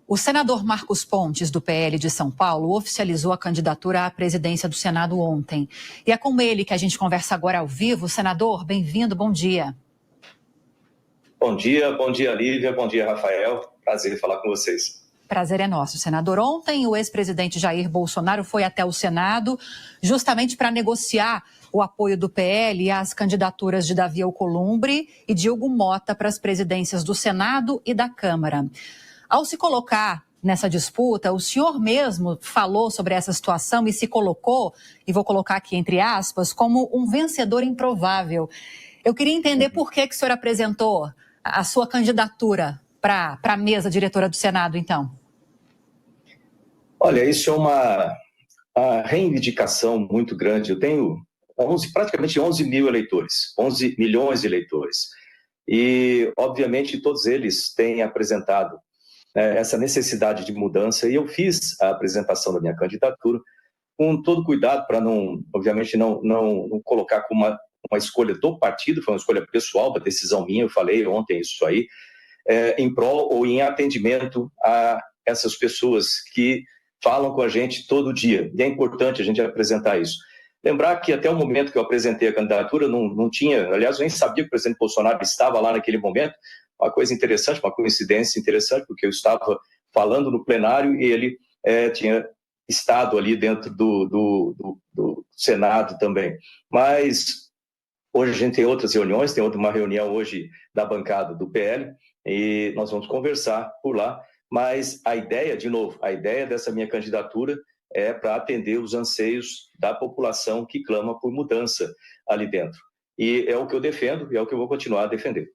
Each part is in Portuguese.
O senador Marcos Pontes, do PL de São Paulo, oficializou a candidatura à presidência do Senado ontem. E é com ele que a gente conversa agora ao vivo. Senador, bem-vindo, bom dia. Bom dia, Lívia, bom dia, Rafael. Prazer falar com vocês. Prazer é nosso, senador. Ontem, o ex-presidente Jair Bolsonaro foi até o Senado justamente para negociar o apoio do PL às candidaturas de Davi Alcolumbre e Diogo Mota para as presidências do Senado e da Câmara. Ao se colocar nessa disputa, o senhor mesmo falou sobre essa situação e se colocou, e vou colocar aqui entre aspas, como um vencedor improvável. Eu queria entender por que o senhor apresentou a sua candidatura para a mesa diretora do Senado, então. Olha, isso é uma reivindicação muito grande. Eu tenho praticamente 11 mil eleitores, 11 milhões de eleitores. E, obviamente, todos eles têm apresentado essa necessidade de mudança, e eu fiz a apresentação da minha candidatura com todo cuidado para obviamente, não colocar como uma escolha do partido, foi uma escolha pessoal, uma decisão minha, eu falei ontem isso aí, em prol ou em atendimento a essas pessoas que falam com a gente todo dia, e é importante a gente apresentar isso. Lembrar que até o momento que eu apresentei a candidatura, não tinha, aliás, eu nem sabia que o presidente Bolsonaro estava lá naquele momento. Uma coisa interessante, uma coincidência interessante, porque eu estava falando no plenário e ele tinha estado ali dentro do Senado também. Mas hoje a gente tem outras reuniões, tem uma reunião hoje da bancada do PL, e nós vamos conversar por lá. Mas a ideia, de novo, a ideia dessa minha candidatura é para atender os anseios da população que clama por mudança ali dentro. E é o que eu defendo e é o que eu vou continuar a defender.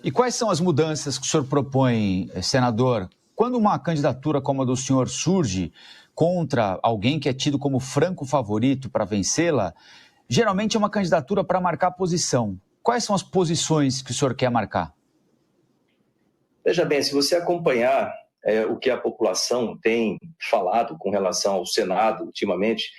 E quais são as mudanças que o senhor propõe, senador? Quando uma candidatura como a do senhor surge contra alguém que é tido como franco favorito para vencê-la, geralmente é uma candidatura para marcar posição. Quais são as posições que o senhor quer marcar? Veja bem, se você acompanhar o que a população tem falado com relação ao Senado ultimamente,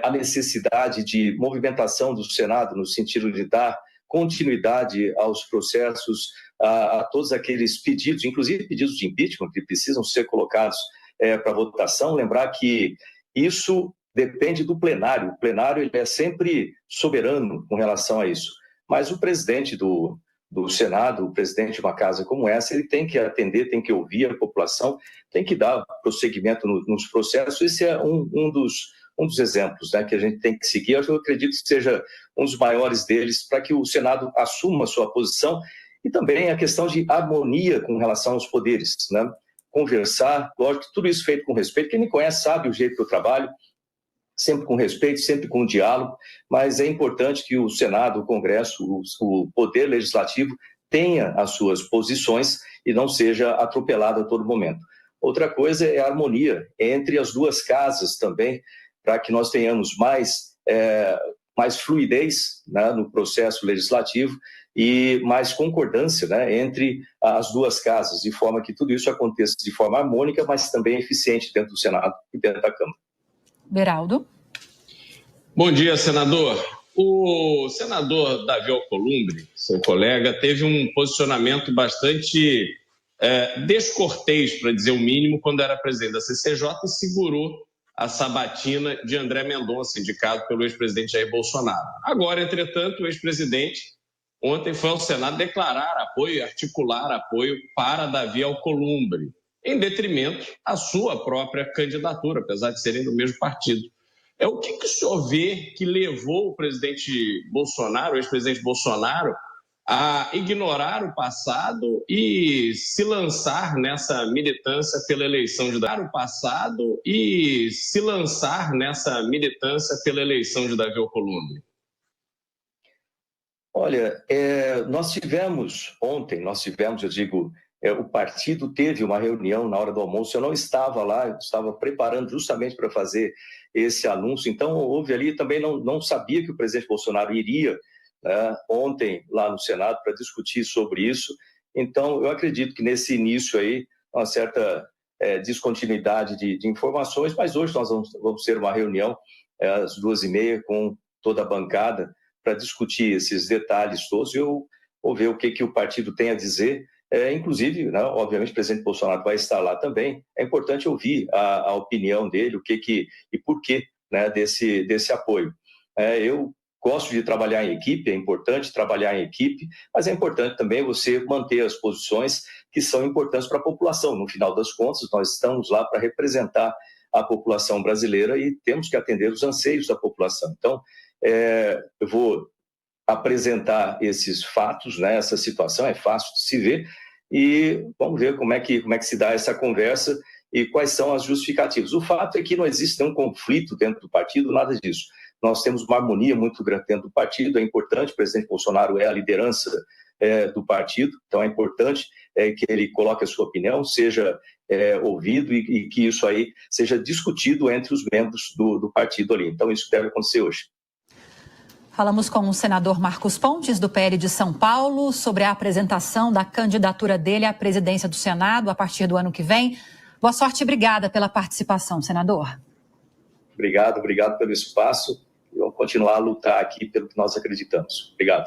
a necessidade de movimentação do Senado no sentido de dar continuidade aos processos, a todos aqueles pedidos, inclusive pedidos de impeachment, que precisam ser colocados para votação. Lembrar que isso depende do plenário. O plenário ele é sempre soberano com relação a isso. Mas o presidente do Senado, o presidente de uma casa como essa, ele tem que atender, tem que ouvir a população, tem que dar prosseguimento nos processos. Esse é um dos exemplos, né, que a gente tem que seguir. Eu acredito que seja um dos maiores deles, para que o Senado assuma a sua posição, e também a questão de harmonia com relação aos poderes, né? Conversar, lógico, tudo isso feito com respeito. Quem me conhece sabe o jeito que eu trabalho, sempre com respeito, sempre com diálogo, mas é importante que o Senado, o Congresso, o Poder Legislativo tenha as suas posições e não seja atropelado a todo momento. Outra coisa é a harmonia entre as duas casas também, para que nós tenhamos mais fluidez, né, no processo legislativo e mais concordância, né, entre as duas casas, de forma que tudo isso aconteça de forma harmônica, mas também eficiente dentro do Senado e dentro da Câmara. Beraldo. Bom dia, senador. O senador Davi Alcolumbre, seu colega, teve um posicionamento bastante descortês, para dizer o mínimo, quando era presidente da CCJ e segurou a sabatina de André Mendonça, indicado pelo ex-presidente Jair Bolsonaro. Agora, entretanto, o ex-presidente ontem foi ao Senado declarar apoio, articular apoio para Davi Alcolumbre, em detrimento à sua própria candidatura, apesar de serem do mesmo partido. O que o senhor vê que levou o presidente Bolsonaro, o ex-presidente Bolsonaro, a ignorar o passado e se lançar nessa militância pela eleição de Davi Alcolumbre? Olha, ontem, o partido teve uma reunião na hora do almoço, eu não estava lá, eu estava preparando justamente para fazer esse anúncio, então houve ali, também não sabia que o presidente Bolsonaro iria, né, ontem lá no Senado para discutir sobre isso, então eu acredito que nesse início aí, uma certa descontinuidade de informações, mas hoje nós vamos ter uma reunião às 2h30 com toda a bancada para discutir esses detalhes todos e eu vou ver o que o partido tem a dizer Inclusive, né, obviamente, o presidente Bolsonaro vai estar lá também. É importante ouvir a opinião dele, e por quê, né, desse apoio. Eu gosto de trabalhar em equipe, é importante trabalhar em equipe, mas é importante também você manter as posições que são importantes para a população. No final das contas, nós estamos lá para representar a população brasileira e temos que atender os anseios da população. Então, eu vou apresentar esses fatos, né, essa situação é fácil de se ver, e vamos ver como é que se dá essa conversa e quais são as justificativas. O fato é que não existe nenhum conflito dentro do partido, nada disso. Nós temos uma harmonia muito grande dentro do partido, é importante, o presidente Bolsonaro é a liderança do partido, então é importante que ele coloque a sua opinião, seja ouvido e que isso aí seja discutido entre os membros do partido ali. Então isso deve acontecer hoje. Falamos com o senador Marcos Pontes, do PL de São Paulo, sobre a apresentação da candidatura dele à presidência do Senado a partir do ano que vem. Boa sorte e obrigada pela participação, senador. Obrigado pelo espaço. E vamos continuar a lutar aqui pelo que nós acreditamos. Obrigado.